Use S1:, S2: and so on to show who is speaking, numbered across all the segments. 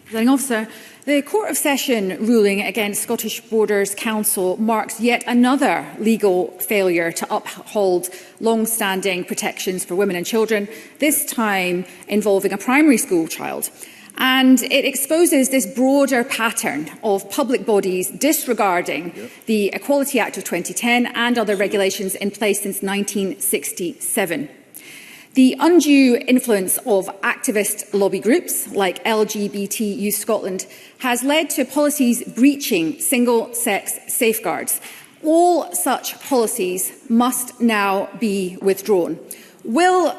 S1: Presiding Officer, the Court of Session ruling against Scottish Borders Council marks yet another legal failure to uphold long-standing protections for women and children, this time involving a primary school child. And it exposes this broader pattern of public bodies disregarding the Equality Act of 2010 and other regulations in place since 1967. The undue influence of activist lobby groups like LGBT Youth Scotland has led to policies breaching single-sex safeguards. All such policies must now be withdrawn. Will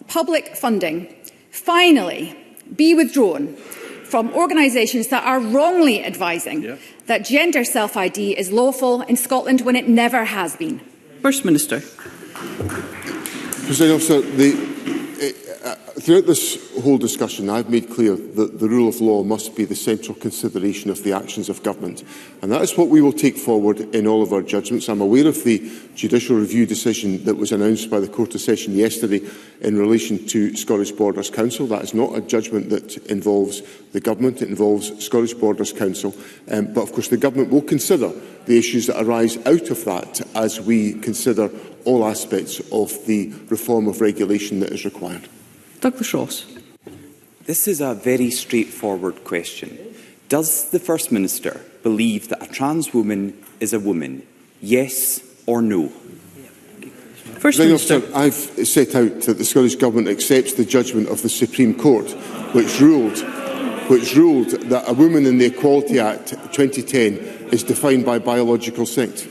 S1: public funding finally be withdrawn from organisations that are wrongly advising that gender self-ID is lawful in Scotland when it never has been?
S2: First Minister.
S3: Presiding Officer, throughout this whole discussion, I have made clear that the rule of law must be the central consideration of the actions of government, and that is what we will take forward in all of our judgments. I am aware of the judicial review decision that was announced by the Court of Session yesterday in relation to Scottish Borders Council. That is not a judgment that involves the government, it involves Scottish Borders Council, but of course the government will consider the issues that arise out of that as we consider all aspects of the reform of regulation that is required.
S2: Douglas Ross.
S4: This is a very straightforward question. Does the First Minister believe that a trans woman is a woman? Yes or no?
S2: First Minister.
S3: I have set out that the Scottish Government accepts the judgment of the Supreme Court, which ruled that a woman in the Equality Act 2010 is defined by biological sex.